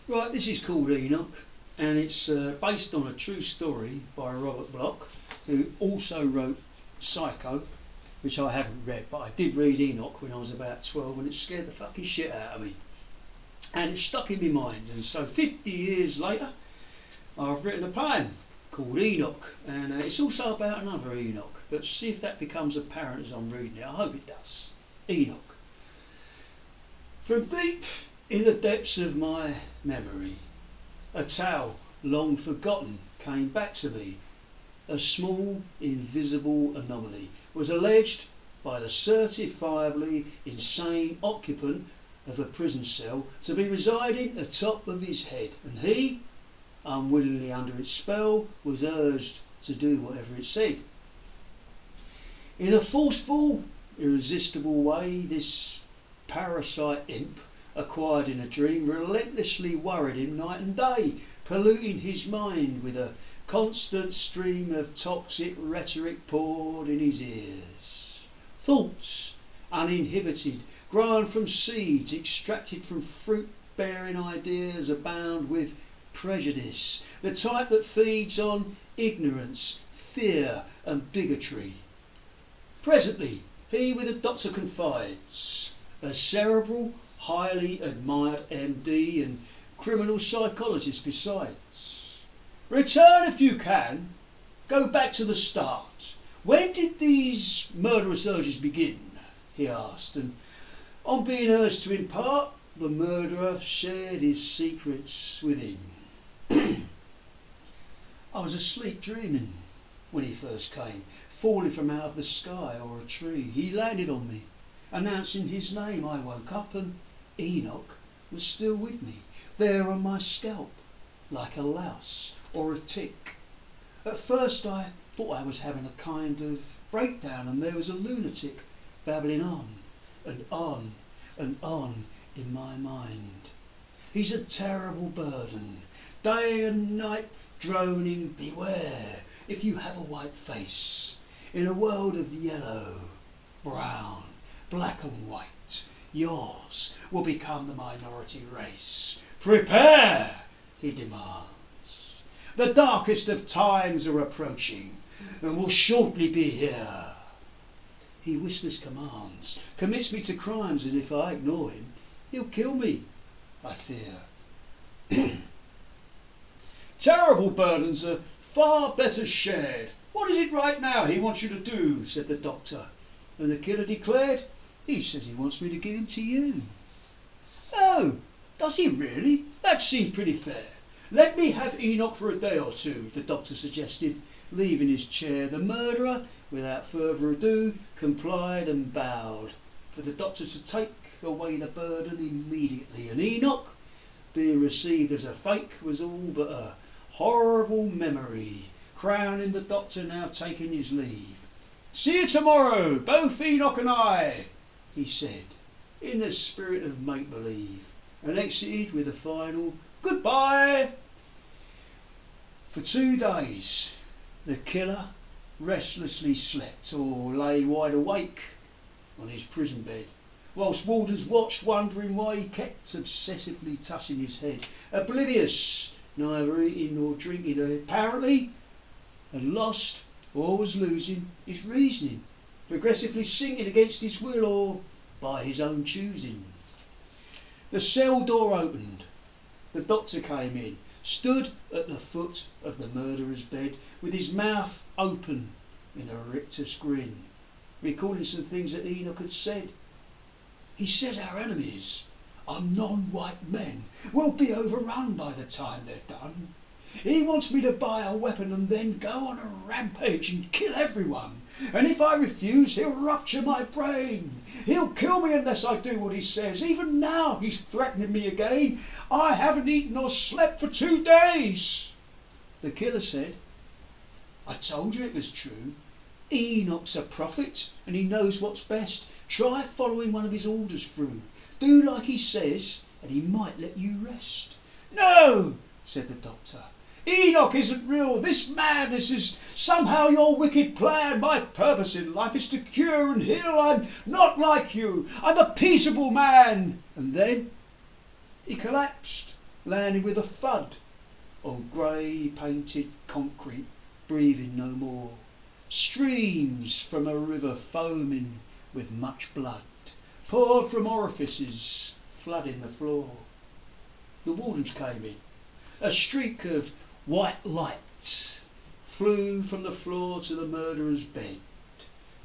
Right, this is called Enoch, and it's based on a true story by Robert Bloch, who also wrote Psycho, which I haven't read, but I did read Enoch when I was about 12, and it scared the fucking shit out of me. And it's stuck in my mind, and so 50 years later, I've written a poem called Enoch, and it's also about another Enoch, but see if that becomes apparent as I'm reading it. I hope it does. Enoch. From deep in the depths of my memory, a tale long forgotten came back to me. A small, invisible anomaly was alleged by the certifiably insane occupant of a prison cell to be residing atop of his head, and he, unwillingly under its spell, was urged to do whatever it said. In a forceful, irresistible way, this parasite imp, acquired in a dream, relentlessly worried him night and day, polluting his mind with a constant stream of toxic rhetoric poured in his ears. Thoughts, uninhibited, grown from seeds, extracted from fruit-bearing ideas, abound with prejudice, the type that feeds on ignorance, fear and bigotry. Presently, he with the doctor confides, a cerebral, highly admired MD and criminal psychologist besides. Return if you can. Go back to the start. When did these murderous urges begin? He asked, and on being urged to impart, the murderer shared his secrets with him. I was asleep dreaming when he first came, falling from out of the sky or a tree. He landed on me, announcing his name. I woke up and Enoch was still with me, there on my scalp, like a louse or a tick. At first I thought I was having a kind of breakdown, and there was a lunatic babbling on and on and on in my mind. He's a terrible burden, day and night droning, beware if you have a white face, in a world of yellow, brown, black and white. Yours will become the minority race. Prepare, he demands. The darkest of times are approaching and will shortly be here. He whispers commands, commits me to crimes, and if I ignore him, he'll kill me, I fear. Terrible burdens are far better shared. What is it right now he wants you to do? Said the doctor, and the killer declared, he says he wants me to give him to you. Oh, does he really? That seems pretty fair. Let me have Enoch for a day or two, the doctor suggested, leaving his chair. The murderer, without further ado, complied and bowed for the doctor to take away the burden immediately, and Enoch, being received as a fake, was all but a horrible memory, crowning the doctor now taking his leave. See you tomorrow, both Enoch and I, he said, in the spirit of make-believe, and exited with a final goodbye. For 2 days, the killer restlessly slept or lay wide awake on his prison bed, whilst warders watched, wondering why he kept obsessively touching his head, oblivious, neither eating nor drinking, apparently had lost or was losing his reasoning, progressively sinking against his will or by his own choosing. The cell door opened. The doctor came in, stood at the foot of the murderer's bed with his mouth open in a rictus grin, recalling some things that Enoch had said. He says our enemies, our non-white men, will be overrun by the time they're done. He wants me to buy a weapon and then go on a rampage and kill everyone. And if I refuse, he'll rupture my brain. He'll kill me unless I do what he says. Even now he's threatening me again. I haven't eaten or slept for 2 days. The killer said, I told you it was true. Enoch's a prophet and he knows what's best. Try following one of his orders through. Do like he says and he might let you rest. No, said the doctor. Enoch isn't real. This madness is somehow your wicked plan. My purpose in life is to cure and heal. I'm not like you. I'm a peaceable man. And then he collapsed landed with a thud on grey painted concrete, breathing no more. Streams from a river foaming with much blood poured from orifices, flooding the floor. The wardens came in. A streak of white light flew from the floor to the murderer's bed.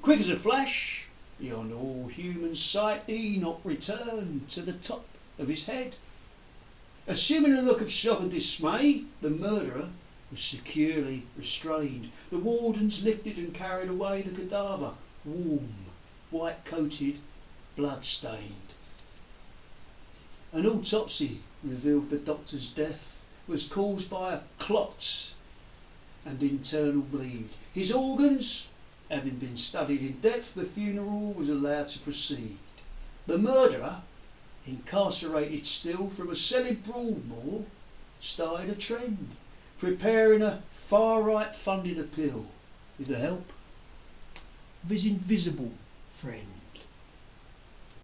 Quick as a flash, beyond all human sight, Enoch returned to the top of his head. Assuming a look of shock and dismay, the murderer was securely restrained. The wardens lifted and carried away the cadaver, warm, white-coated, blood-stained. An autopsy revealed the doctor's death was caused by a clot and internal bleed. His organs having been studied in depth, the funeral was allowed to proceed. The murderer, incarcerated still from a cell in Broadmoor, started a trend, preparing a far-right funded appeal with the help of his invisible friend.